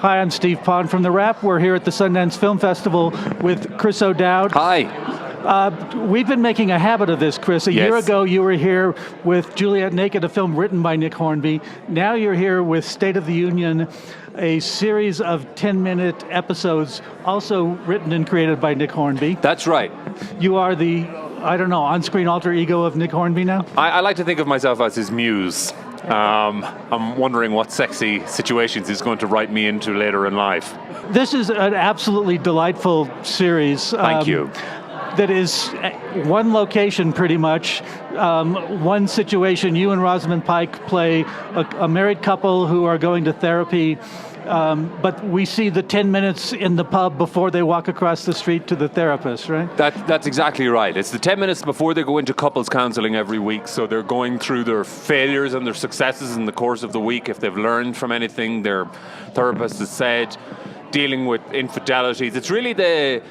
Hi, I'm Steve Pond from TheWrap. We're here at the Sundance Film Festival with Chris O'Dowd. Hi. We've been making a habit of this, Chris. A Yes. year ago, you were here with Juliet Naked, a film written by Nick Hornby. Now you're here with State of the Union, a series of 10-minute episodes, also written and created by Nick Hornby. That's right. You are the, on-screen alter ego of Nick Hornby now? I like to think of myself as his muse. I'm wondering what sexy situations he's going to write me into later in life. This is an absolutely delightful series. Thank you. That is one location, pretty much, one situation. You and Rosamund Pike play a married couple who are going to therapy, but we see the 10 minutes in the pub before they walk across the street to the therapist, right? That's exactly right. It's the 10 minutes before they go into couples counseling every week, so they're going through their failures and their successes in the course of the week. If they've learned from anything their therapist has said, dealing with infidelities. It's really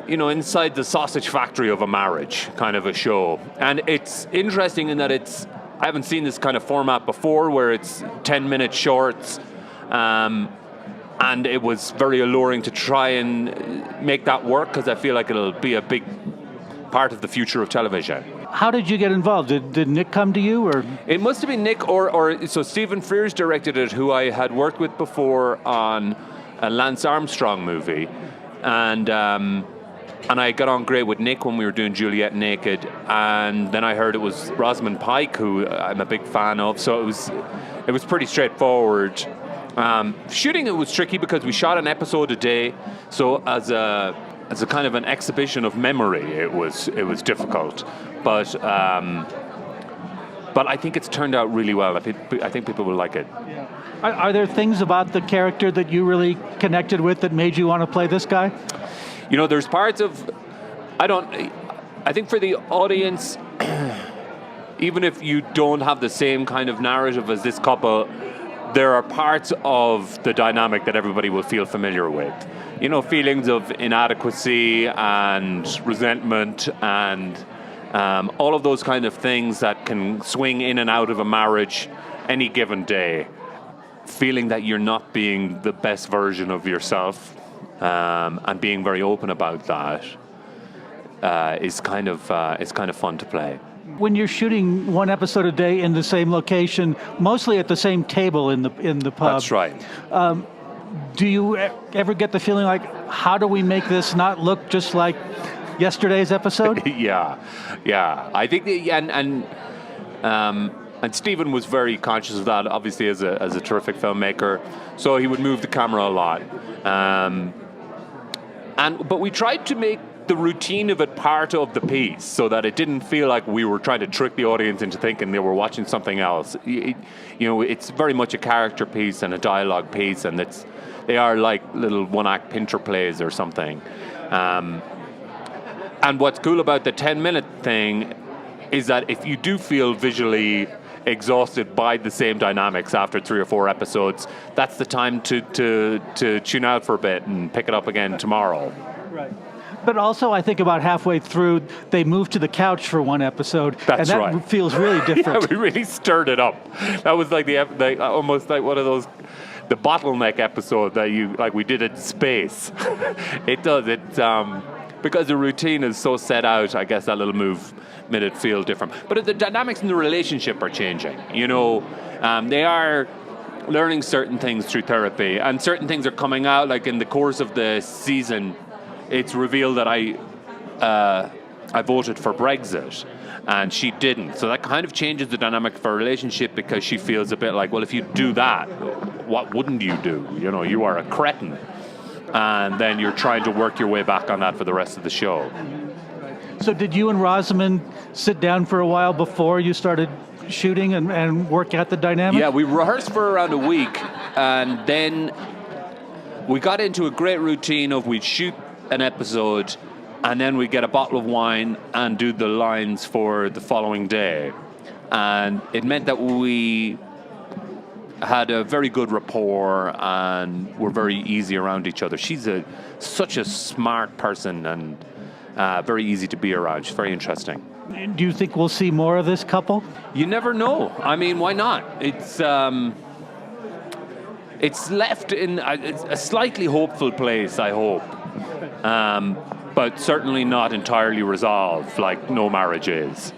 inside the sausage factory of a marriage kind of a show. And it's interesting in that I haven't seen this kind of format before where it's 10-minute shorts. And it was very alluring to try and make that work because I feel like it'll be a big part of the future of television. How did you get involved? Did Nick come to you, or? It must have been Nick so Stephen Frears directed it, who I had worked with before on a Lance Armstrong movie. And I got on great with Nick when we were doing Juliet Naked, and then I heard it was Rosamund Pike, who I'm a big fan of, so it was pretty straightforward. Shooting it was tricky because we shot an episode a day, so as a kind of an exhibition of memory, it was difficult. But I think it's turned out really well. I think people will like it. Yeah. Are there things about the character that you really connected with that made you want to play this guy? There's parts of, I think for the audience, even if you don't have the same kind of narrative as this couple, there are parts of the dynamic that everybody will feel familiar with. Feelings of inadequacy and resentment and all of those kind of things that can swing in and out of a marriage any given day. Feeling that you're not being the best version of yourself. And being very open about that is kind of fun to play. When you're shooting one episode a day in the same location, mostly at the same table in the pub. That's right. Do you ever get the feeling like, how do we make this not look just like yesterday's episode? Yeah. I think and Stephen was very conscious of that, obviously as a terrific filmmaker. So he would move the camera a lot. But we tried to make the routine of it part of the piece so that it didn't feel like we were trying to trick the audience into thinking they were watching something else. It's very much a character piece and a dialogue piece, and they are like little one-act Pinter plays or something. And what's cool about the 10-minute thing is that if you do feel visually exhausted by the same dynamics after 3 or 4 episodes, that's the time to tune out for a bit and pick it up again tomorrow. Right. But also, I think about halfway through, they moved to the couch for one episode. That's and that right. feels really different. Yeah, we really stirred it up. That was like almost like one of those, the bottleneck episode that we did in space. It does. Because the routine is so set out, I guess that little move made it feel different. But the dynamics in the relationship are changing. They are learning certain things through therapy, and certain things are coming out. Like in the course of the season, it's revealed that I voted for Brexit, and she didn't. So that kind of changes the dynamic of our relationship because she feels a bit like, well, if you do that, what wouldn't you do? You are a cretin. And then you're trying to work your way back on that for the rest of the show. So did you and Rosamund sit down for a while before you started shooting and work out the dynamic? Yeah, we rehearsed for around a week, and then we got into a great routine of we'd shoot an episode, and then we'd get a bottle of wine and do the lines for the following day. And it meant that we had a very good rapport and were very easy around each other. She's such a smart person and very easy to be around. She's very interesting. Do you think we'll see more of this couple? You never know. I mean, why not? it's left in a slightly hopeful place, I hope. But certainly not entirely resolved, like no marriage is.